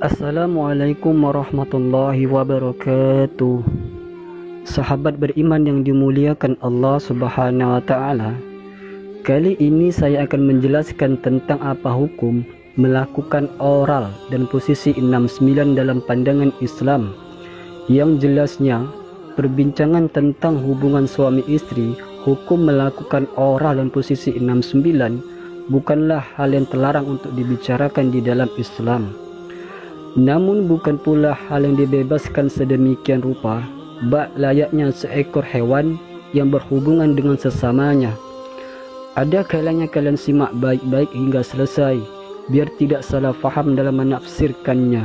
Assalamualaikum warahmatullahi wabarakatuh. Sahabat beriman yang dimuliakan Allah Subhanahu wa taala. Kali ini saya akan menjelaskan tentang apa hukum melakukan oral dan posisi 69 dalam pandangan Islam. Yang jelasnya, perbincangan tentang hubungan suami istri, hukum melakukan oral dan posisi 69 bukanlah hal yang terlarang untuk dibicarakan di dalam Islam. Namun bukan pula hal yang dibebaskan sedemikian rupa, bak layaknya seekor hewan yang berhubungan dengan sesamanya. Ada kalanya kalian simak baik-baik hingga selesai, biar tidak salah faham dalam menafsirkannya.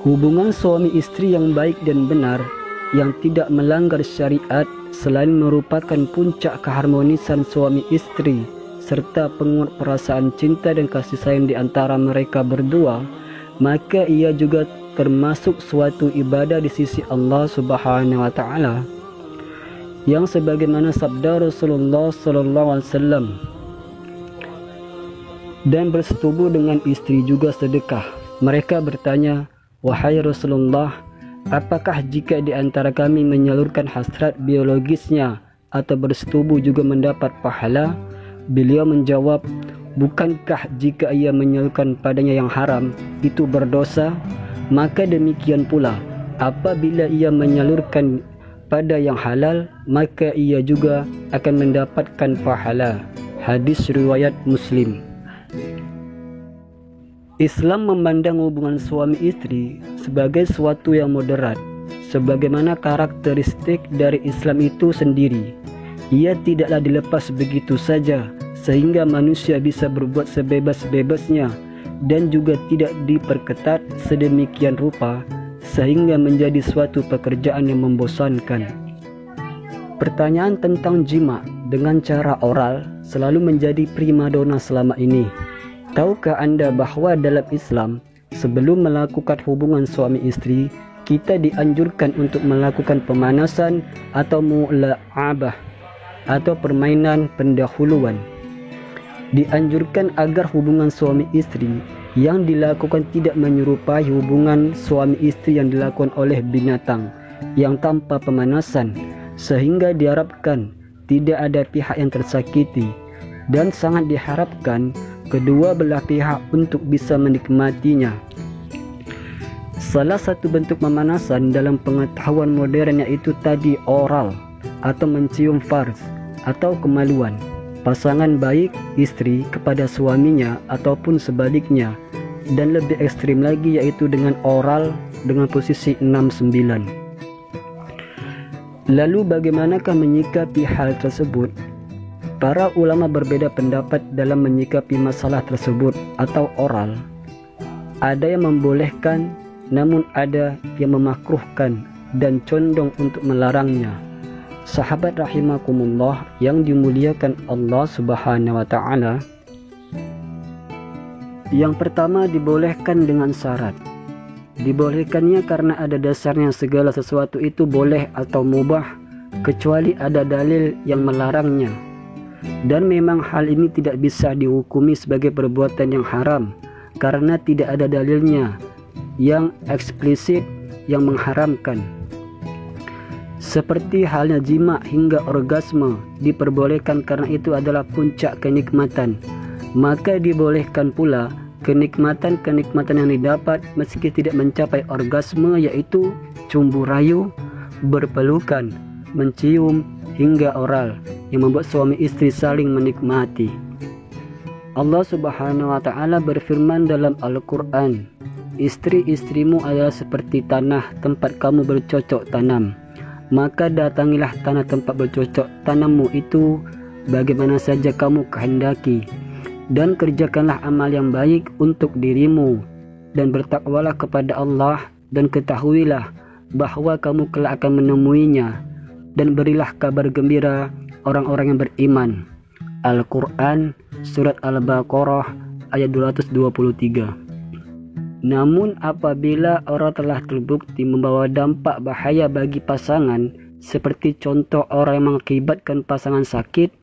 Hubungan suami istri yang baik dan benar, yang tidak melanggar syariat, selain merupakan puncak keharmonisan suami istri serta penguat perasaan cinta dan kasih sayang di antara mereka berdua, maka ia juga termasuk suatu ibadah di sisi Allah Subhanahu wa taala. Yang sebagaimana sabda Rasulullah sallallahu alaihi wasallam, dan bersetubuh dengan istri juga sedekah. Mereka bertanya, "Wahai Rasulullah, apakah jika di antara kami menyalurkan hasrat biologisnya atau bersetubuh juga mendapat pahala?" Beliau menjawab, "Bukankah jika ia menyalurkan padanya yang haram itu berdosa? Maka demikian pula apabila ia menyalurkan pada yang halal, maka ia juga akan mendapatkan pahala." Hadis riwayat Muslim. Islam memandang hubungan suami istri sebagai suatu yang moderat, sebagaimana karakteristik dari Islam itu sendiri. Ia tidaklah dilepas begitu saja sehingga manusia bisa berbuat sebebas-bebasnya, dan juga tidak diperketat sedemikian rupa sehingga menjadi suatu pekerjaan yang membosankan. Pertanyaan tentang jima dengan cara oral selalu menjadi primadona selama ini. Tahukah Anda bahwa dalam Islam, sebelum melakukan hubungan suami istri, kita dianjurkan untuk melakukan pemanasan atau mula'abah atau permainan pendahuluan. Dianjurkan agar hubungan suami istri yang dilakukan tidak menyerupai hubungan suami istri yang dilakukan oleh binatang yang tanpa pemanasan, sehingga diharapkan tidak ada pihak yang tersakiti, dan sangat diharapkan kedua belah pihak untuk bisa menikmatinya. Salah satu bentuk pemanasan dalam pengetahuan modern yaitu tadi oral atau mencium fars atau kemaluan pasangan baik istri kepada suaminya ataupun sebaliknya, dan lebih ekstrim lagi yaitu dengan oral dengan posisi 69. Lalu bagaimanakah menyikapi hal tersebut? Para ulama berbeda pendapat dalam menyikapi masalah tersebut atau oral. Ada yang membolehkan, namun ada yang memakruhkan dan condong untuk melarangnya. Sahabat rahimakumullah yang dimuliakan Allah Subhanahu wa taala, yang pertama dibolehkan dengan syarat. Dibolehkannya karena ada dasarnya segala sesuatu itu boleh atau mubah kecuali ada dalil yang melarangnya. Dan memang hal ini tidak bisa dihukumi sebagai perbuatan yang haram karena tidak ada dalilnya yang eksplisit yang mengharamkan. Seperti halnya jima hingga orgasme diperbolehkan karena itu adalah puncak kenikmatan, maka dibolehkan pula kenikmatan-kenikmatan yang didapat meski tidak mencapai orgasme, yaitu cumbu rayu, berpelukan, mencium, hingga oral yang membuat suami istri saling menikmati. Allah Subhanahu wa taala berfirman dalam Al-Qur'an, "Istri-istrimu adalah seperti tanah tempat kamu bercocok tanam. Maka datangilah tanah tempat bercocok tanammu itu bagaimana saja kamu kehendaki, dan kerjakanlah amal yang baik untuk dirimu, dan bertakwalah kepada Allah, dan ketahuilah bahwa kamu kelak akan menemuinya, dan berilah kabar gembira orang-orang yang beriman." Al-Quran Surat Al-Baqarah ayat 223. Namun apabila orang telah terbukti membawa dampak bahaya bagi pasangan, seperti contoh orang yang mengakibatkan pasangan sakit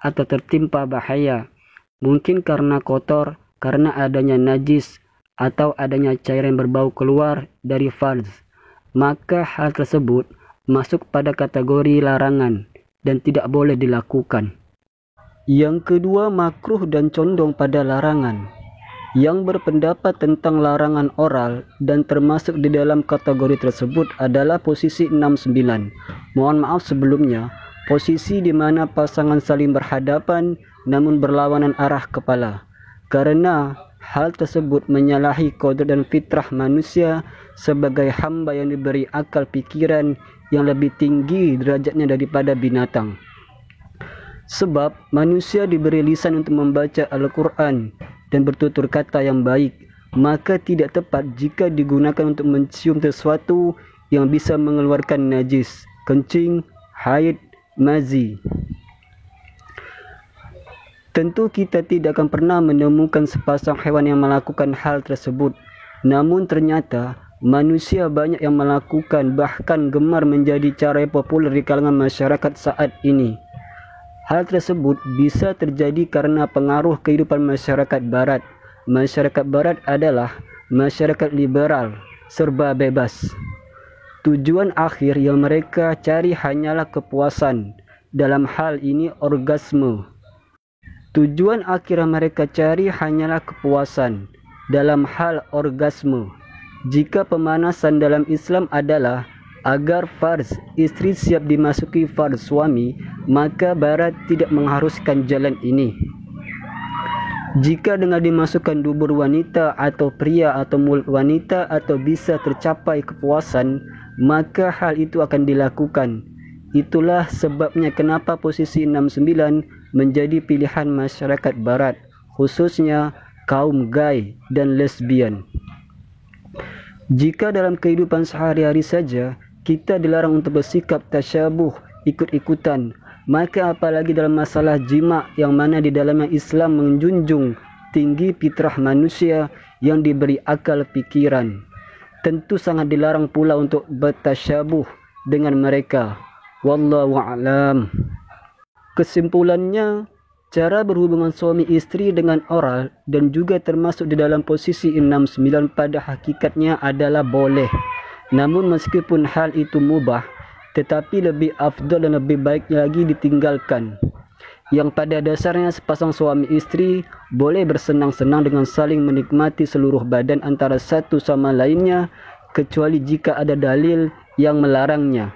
atau tertimpa bahaya, mungkin karena kotor karena adanya najis atau adanya cairan berbau keluar dari farj, maka hal tersebut masuk pada kategori larangan dan tidak boleh dilakukan. Yang kedua, makruh dan condong pada larangan. Yang berpendapat tentang larangan oral dan termasuk di dalam kategori tersebut adalah posisi 69. Mohon maaf sebelumnya, posisi di mana pasangan saling berhadapan namun berlawanan arah kepala. Karena hal tersebut menyalahi kodrat dan fitrah manusia sebagai hamba yang diberi akal pikiran yang lebih tinggi derajatnya daripada binatang. Sebab manusia diberi lisan untuk membaca Al-Quran dan bertutur kata yang baik, maka tidak tepat jika digunakan untuk mencium sesuatu yang bisa mengeluarkan najis, kencing, haid, mazi. Tentu kita tidak akan pernah menemukan sepasang hewan yang melakukan hal tersebut. Namun ternyata manusia banyak yang melakukan, bahkan gemar menjadi cara populer di kalangan masyarakat saat ini. Hal tersebut bisa terjadi karena pengaruh kehidupan masyarakat barat. Masyarakat barat adalah masyarakat liberal, serba bebas. Tujuan akhir yang mereka cari hanyalah kepuasan. Dalam hal ini orgasme. Tujuan akhir yang mereka cari hanyalah kepuasan dalam hal orgasme. Jika pemanasan dalam Islam adalah agar farz istri siap dimasuki farz suami, maka barat tidak mengharuskan jalan ini. Jika dengan dimasukkan dubur wanita atau pria atau mulut wanita atau bisa tercapai kepuasan, maka hal itu akan dilakukan. Itulah sebabnya kenapa posisi 69 menjadi pilihan masyarakat barat, khususnya kaum gay dan lesbian. Jika dalam kehidupan sehari-hari saja kita dilarang untuk bersikap tasyabuh, ikut-ikutan, maka apalagi dalam masalah jima yang mana di dalamnya Islam menjunjung tinggi fitrah manusia yang diberi akal pikiran. Tentu sangat dilarang pula untuk bertasyabuh dengan mereka. Wallahu a'lam. Kesimpulannya, cara berhubungan suami istri dengan oral dan juga termasuk di dalam posisi 69 pada hakikatnya adalah boleh. Namun meskipun hal itu mubah, tetapi lebih afdal dan lebih baik lagi ditinggalkan. Yang pada dasarnya sepasang suami istri boleh bersenang-senang dengan saling menikmati seluruh badan antara satu sama lainnya, kecuali jika ada dalil yang melarangnya.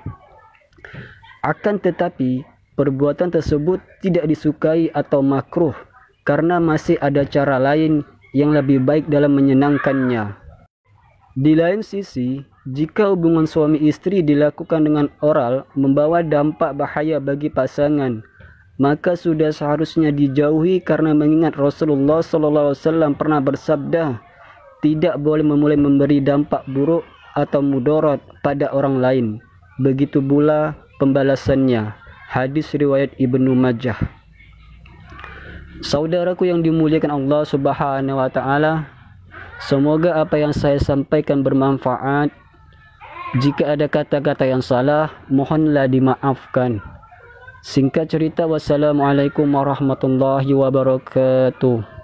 Akan tetapi, perbuatan tersebut tidak disukai atau makruh karena masih ada cara lain yang lebih baik dalam menyenangkannya. Di lain sisi, jika hubungan suami istri dilakukan dengan oral membawa dampak bahaya bagi pasangan, maka sudah seharusnya dijauhi karena mengingat Rasulullah SAW pernah bersabda, tidak boleh memulai memberi dampak buruk atau mudarat pada orang lain. Begitu pula pembalasannya. Hadis riwayat Ibnu Majah. Saudaraku yang dimuliakan Allah Subhanahu wa taala, semoga apa yang saya sampaikan bermanfaat. Jika ada kata-kata yang salah, mohonlah dimaafkan. Singkat cerita, wassalamualaikum warahmatullahi wabarakatuh.